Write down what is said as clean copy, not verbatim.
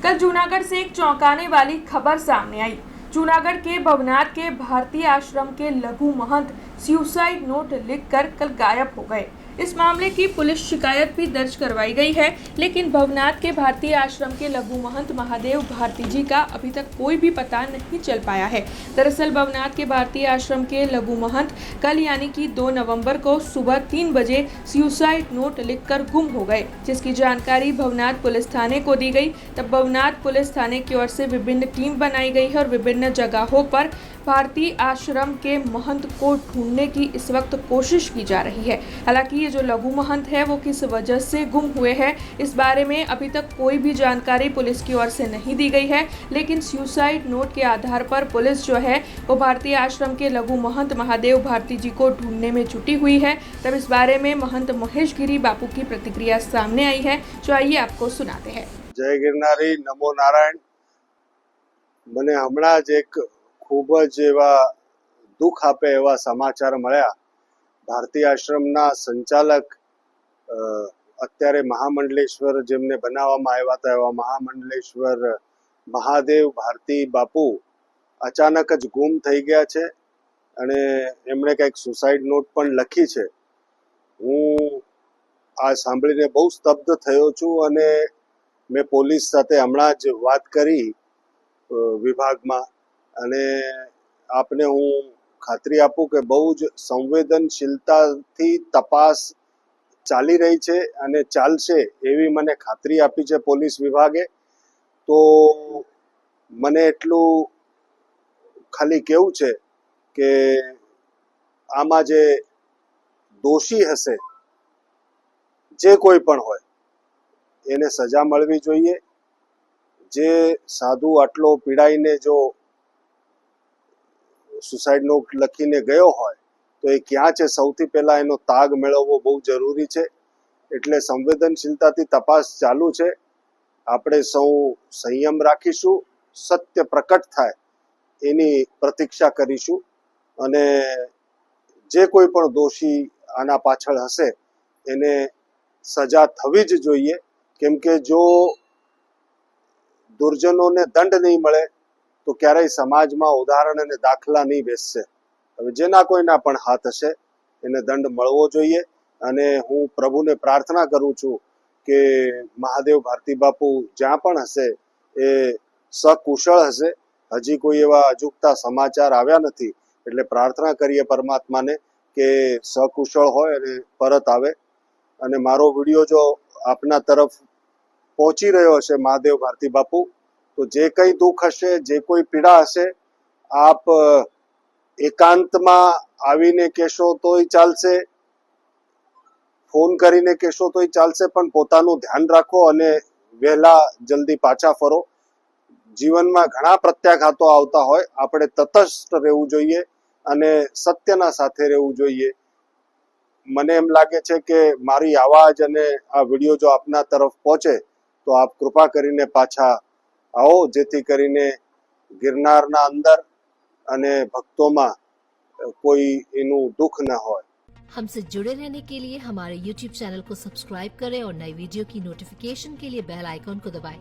कल जूनागढ़ से एक चौंकाने वाली खबर सामने आई। जूनागढ़ के भवनाथ के भारतीय आश्रम के लघु महंत सुसाइड नोट लिखकर कल गायब हो गए। इस मामले की पुलिस शिकायत भी दर्ज करवाई गई है, लेकिन भवनाथ के भारतीय आश्रम के लघु महंत महादेव भारती जी का अभी तक कोई भी पता नहीं चल पाया है। दरअसल भवनाथ के भारतीय आश्रम के लघु महंत कल यानी कि 2 नवंबर को सुबह 3 बजे सुसाइड नोट लिखकर गुम हो गए, जिसकी जानकारी भवनाथ पुलिस थाने को दी गई। तब भवनाथ पुलिस थाने की ओर से विभिन्न टीम बनाई गई है और विभिन्न जगहों पर भारतीय आश्रम के महंत को ढूंढने की इस वक्त कोशिश की जा रही है। हालांकि ये जो लघु महंत है वो किस वजह से गुम हुए हैं, इस बारे में अभी तक कोई भी जानकारी पुलिस की ओर से नहीं दी गई है, लेकिन सुसाइड नोट के आधार पर पुलिस जो है वो भारतीय आश्रम के लघु महंत महादेव भारती जी को ढूंढने में जुटी हुई है। तब इस बारे में महंत महेश गिरी बापू की प्रतिक्रिया सामने आई है, जो आइए आपको सुनाते हैं। जय गिरनारी, नमो नारायण। મને હમણાં જ એક ખૂબ જ એવા દુઃખ આપે એવા સમાચાર મળ્યા। ભારતીય આશ્રમના સંચાલક અત્યારે મહામંડલેશ્વર જેમને બનાવવામાં આવ્યા હતા એવા મહામંડલેશ્વર મહાદેવ ભારતી બાપુ અચાનક જ ગુમ થઈ ગયા છે અને એમણે કંઈક સુસાઇડ નોટ પણ લખી છે। હું આ સાંભળીને બહુ સ્તબ્ધ થયો છું અને મેં પોલીસ સાથે હમણાં જ વાત કરી વિભાગમાં અને આપને હું ખાતરી આપું કે બહુ જ સંવેદનશીલતાથી તપાસ ચાલી રહી છે અને ચાલશે એવી મને ખાતરી આપી છે પોલીસ વિભાગે। તો મને એટલું ખાલી કેવું છે કે આમાં જે દોષી હશે, જે કોઈ પણ હોય, એને સજા મળવી જોઈએ। જે સાધુ આટલો પીડાઈને જો સુસાઇડ નોટ લખીને ગયો હોય તો એ ક્યાં છે, સૌથી પહેલા એનો તાગ મેળવવો બહુ જરૂરી છે। એટલે સંવેદનશીલતાથી તપાસ ચાલુ છે। આપણે સૌ સંયમ રાખીશું, સત્ય પ્રકટ થાય એની પ્રતીક્ષા કરીશું અને જે કોઈ પણ દોષી આના પાછળ હશે એને સજા થવી જ જોઈએ, કેમ કે જો દુર્જનોને દંડ નહીં મળે તો ક્યારેય સમાજમાં ઉદાહરણ અને દાખલા નહીં બેસશે। હવે જેના કોઈના પણ હાથ હશે એને દંડ મળવો જોઈએ અને હું પ્રભુને પ્રાર્થના કરું છું કે મહાદેવ ભારતી બાપુ જ્યાં પણ હશે એ સકુશળ હશે। હજી કોઈ એવા અજુગતા સમાચાર આવ્યા નથી, એટલે પ્રાર્થના કરીએ પરમાત્માને કે સકુશળ હોય અને પરત આવે। અને મારો વિડીયો જો આપના તરફ પહોંચી રહ્યો હશે મહાદેવ ભારતી બાપુ, તો જે કંઈ દુઃખ હશે, જે કોઈ પીડા હશે, આપ એકાંતમાં આવીને કહેશો તોય ચાલશે, ફોન કરીને કહેશો તોય ચાલશે, પણ પોતાનું ધ્યાન રાખો અને વહેલા જલ્દી પાછા ફરો। જીવનમાં ઘણા પ્રત્યાઘાતો આવતા હોય, આપણે તટસ્થ રહેવું જોઈએ અને સત્યના સાથે રહેવું જોઈએ। મને એમ લાગે છે કે મારી આવાજ અને આ વિડીયો જો આપના તરફ પહોંચે તો આપ કૃપા કરીને પાછા આવો, જેથી કરીને ગિરનારના અંદર અને ભક્તોમાં કોઈ એનું દુઃખ ન હોય। हमसे जुड़े रहने के लिए हमारे YouTube चैनल को सब्सक्राइब करें और नई वीडियो की नोटिफिकेशन के लिए बेल आइकॉन को दबाएं।